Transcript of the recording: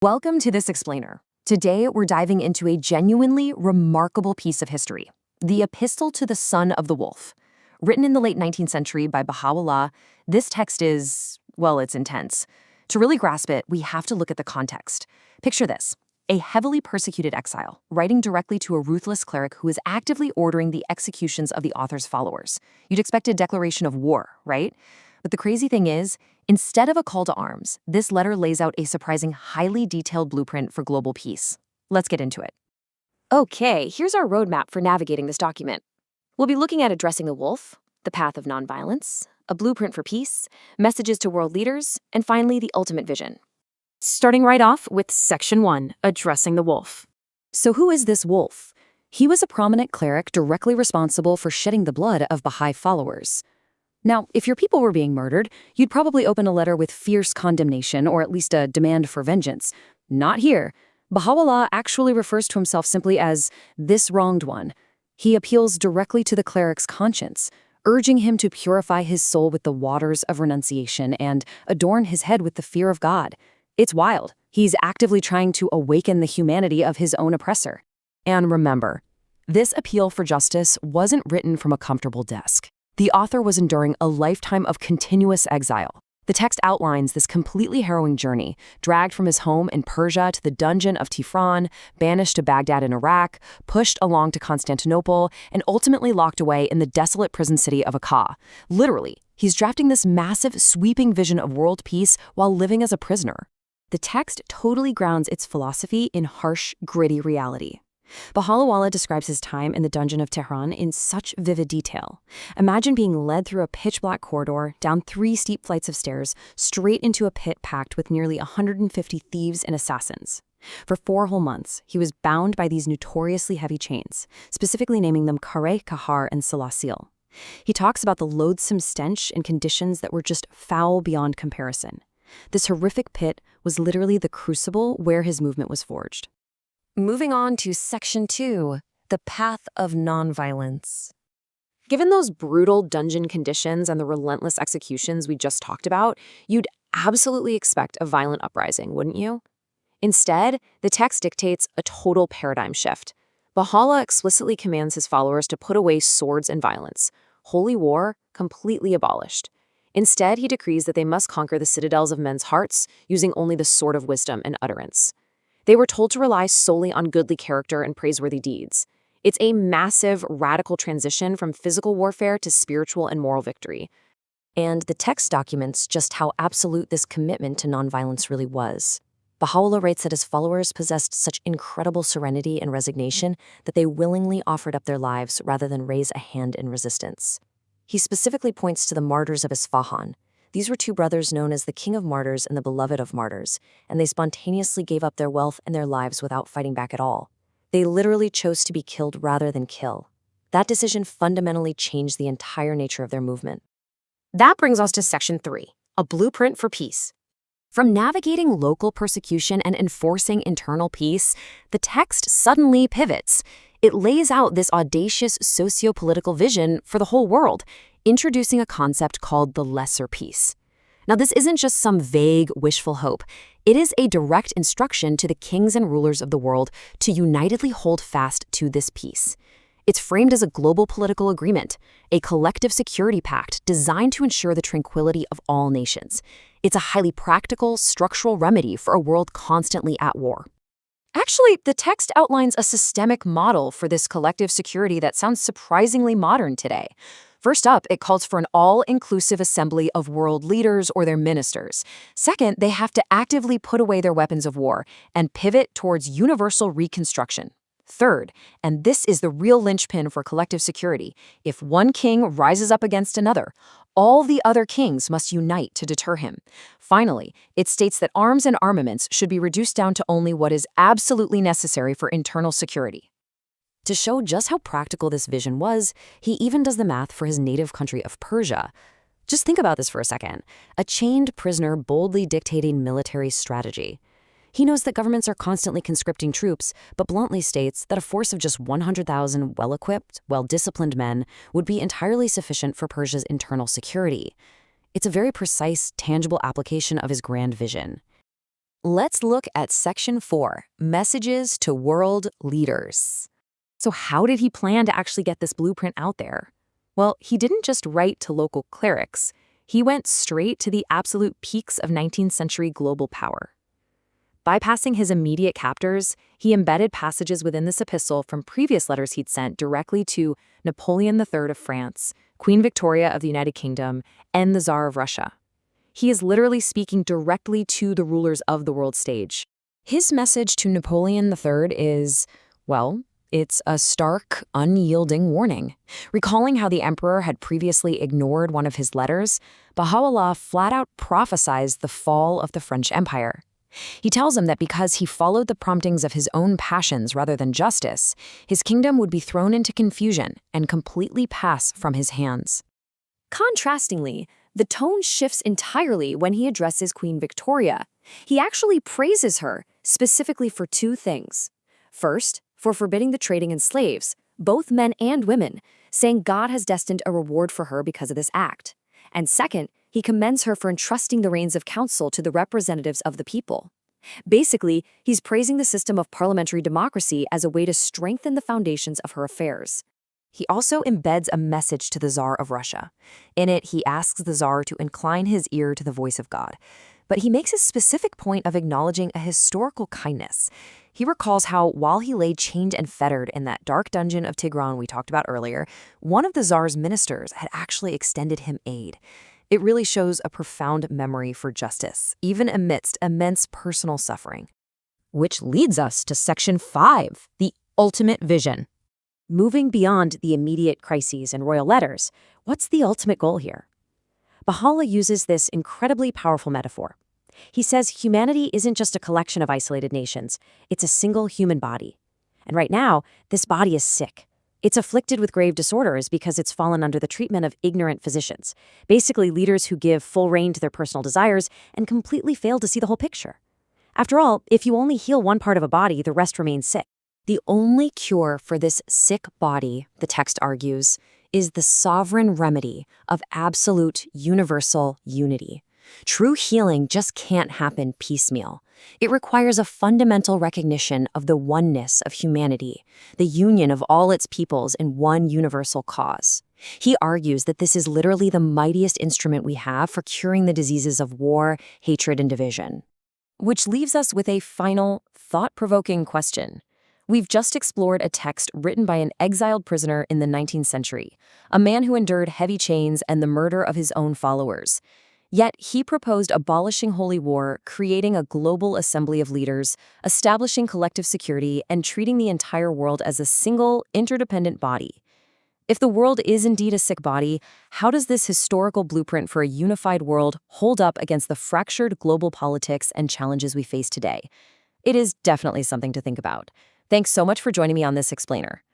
Welcome to this explainer. Today, we're diving into a genuinely remarkable piece of history, the Epistle to the Son of the Wolf. Written in the late 19th century by Baha'u'llah, this text is, well, it's intense. To really grasp it, we have to look at the context. Picture this: a heavily persecuted exile, writing directly to a ruthless cleric who is actively ordering the executions of the author's followers. You'd expect a declaration of war, right? But the crazy thing is, instead of a call to arms, this letter lays out a surprising, highly detailed blueprint for global peace. Let's get into it. Okay, here's our roadmap for navigating this document. We'll be looking at addressing the wolf, the path of nonviolence, a blueprint for peace, messages to world leaders, and finally, the ultimate vision. Starting right off with Section 1, Addressing the Wolf. So who is this wolf? He was a prominent cleric directly responsible for shedding the blood of Baha'i followers. Now, if your people were being murdered, you'd probably open a letter with fierce condemnation or at least a demand for vengeance. Not here. Baha'u'llah actually refers to himself simply as this wronged one. He appeals directly to the cleric's conscience, urging him to purify his soul with the waters of renunciation and adorn his head with the fear of God. It's wild. He's actively trying to awaken the humanity of his own oppressor. And remember, this appeal for justice wasn't written from a comfortable desk. The author was enduring a lifetime of continuous exile. The text outlines this completely harrowing journey, dragged from his home in Persia to the dungeon of Tifran, banished to Baghdad in Iraq, pushed along to Constantinople, and ultimately locked away in the desolate prison city of Akka. Literally, he's drafting this massive, sweeping vision of world peace while living as a prisoner. The text totally grounds its philosophy in harsh, gritty reality. Baha'u'llah describes his time in the dungeon of Tehran in such vivid detail. Imagine being led through a pitch-black corridor, down 3 steep flights of stairs, straight into a pit packed with nearly 150 thieves and assassins. For 4 whole months, he was bound by these notoriously heavy chains, specifically naming them Kare, Kahar, and Salasil. He talks about the loathsome stench and conditions that were just foul beyond comparison. This horrific pit was literally the crucible where his movement was forged. Moving on to Section 2, the path of nonviolence. Given those brutal dungeon conditions and the relentless executions we just talked about, you'd absolutely expect a violent uprising, wouldn't you? Instead, the text dictates a total paradigm shift. Baha'u'llah explicitly commands his followers to put away swords and violence, holy war completely abolished. Instead, he decrees that they must conquer the citadels of men's hearts using only the sword of wisdom and utterance. They were told to rely solely on goodly character and praiseworthy deeds. It's a massive, radical transition from physical warfare to spiritual and moral victory. And the text documents just how absolute this commitment to nonviolence really was. Baha'u'llah writes that his followers possessed such incredible serenity and resignation that they willingly offered up their lives rather than raise a hand in resistance. He specifically points to the martyrs of Isfahan. These were 2 brothers known as the King of Martyrs and the Beloved of Martyrs, and they spontaneously gave up their wealth and their lives without fighting back at all. They literally chose to be killed rather than kill. That decision fundamentally changed the entire nature of their movement. That brings us to Section 3, a blueprint for peace. From navigating local persecution and enforcing internal peace, the text suddenly pivots. It lays out this audacious socio-political vision for the whole world, introducing a concept called the lesser peace. Now, this isn't just some vague, wishful hope. It is a direct instruction to the kings and rulers of the world to unitedly hold fast to this peace. It's framed as a global political agreement, a collective security pact designed to ensure the tranquility of all nations. It's a highly practical, structural remedy for a world constantly at war. Actually, the text outlines a systemic model for this collective security that sounds surprisingly modern today. First up, it calls for an all-inclusive assembly of world leaders or their ministers. Second, they have to actively put away their weapons of war and pivot towards universal reconstruction. Third, and this is the real linchpin for collective security, if one king rises up against another, all the other kings must unite to deter him. Finally, it states that arms and armaments should be reduced down to only what is absolutely necessary for internal security. To show just how practical this vision was, he even does the math for his native country of Persia. Just think about this for a second. A chained prisoner boldly dictating military strategy. He knows that governments are constantly conscripting troops, but bluntly states that a force of just 100,000 well-equipped, well-disciplined men would be entirely sufficient for Persia's internal security. It's a very precise, tangible application of his grand vision. Let's look at Section 4, Messages to World Leaders. So how did he plan to actually get this blueprint out there? Well, he didn't just write to local clerics. He went straight to the absolute peaks of 19th century global power. Bypassing his immediate captors, he embedded passages within this epistle from previous letters he'd sent directly to Napoleon III of France, Queen Victoria of the United Kingdom, and the Tsar of Russia. He is literally speaking directly to the rulers of the world stage. His message to Napoleon III is, well, it's a stark, unyielding warning. Recalling how the emperor had previously ignored one of his letters, Baha'u'llah flat-out prophesied the fall of the French Empire. He tells him that because he followed the promptings of his own passions rather than justice, his kingdom would be thrown into confusion and completely pass from his hands. Contrastingly, the tone shifts entirely when he addresses Queen Victoria. He actually praises her, specifically for two things. First, for forbidding the trading in slaves, both men and women, saying God has destined a reward for her because of this act. And second, he commends her for entrusting the reins of counsel to the representatives of the people. Basically, he's praising the system of parliamentary democracy as a way to strengthen the foundations of her affairs. He also embeds a message to the Tsar of Russia. In it, he asks the Tsar to incline his ear to the voice of God. But he makes a specific point of acknowledging a historical kindness. He recalls how, while he lay chained and fettered in that dark dungeon of Tigran we talked about earlier, one of the Tsar's ministers had actually extended him aid. It really shows a profound memory for justice, even amidst immense personal suffering. Which leads us to Section 5, the ultimate vision. Moving beyond the immediate crises and royal letters, what's the ultimate goal here? Baha'u'llah uses this incredibly powerful metaphor. He says humanity isn't just a collection of isolated nations, it's a single human body. And right now, this body is sick. It's afflicted with grave disorders because it's fallen under the treatment of ignorant physicians, basically leaders who give full rein to their personal desires and completely fail to see the whole picture. After all, if you only heal one part of a body, the rest remains sick. The only cure for this sick body, the text argues, is the sovereign remedy of absolute universal unity. True healing just can't happen piecemeal. It requires a fundamental recognition of the oneness of humanity, the union of all its peoples in one universal cause. He argues that this is literally the mightiest instrument we have for curing the diseases of war, hatred, and division. Which leaves us with a final, thought-provoking question. We've just explored a text written by an exiled prisoner in the 19th century, a man who endured heavy chains and the murder of his own followers. Yet he proposed abolishing holy war, creating a global assembly of leaders, establishing collective security, and treating the entire world as a single, interdependent body. If the world is indeed a sick body, how does this historical blueprint for a unified world hold up against the fractured global politics and challenges we face today? It is definitely something to think about. Thanks so much for joining me on this explainer.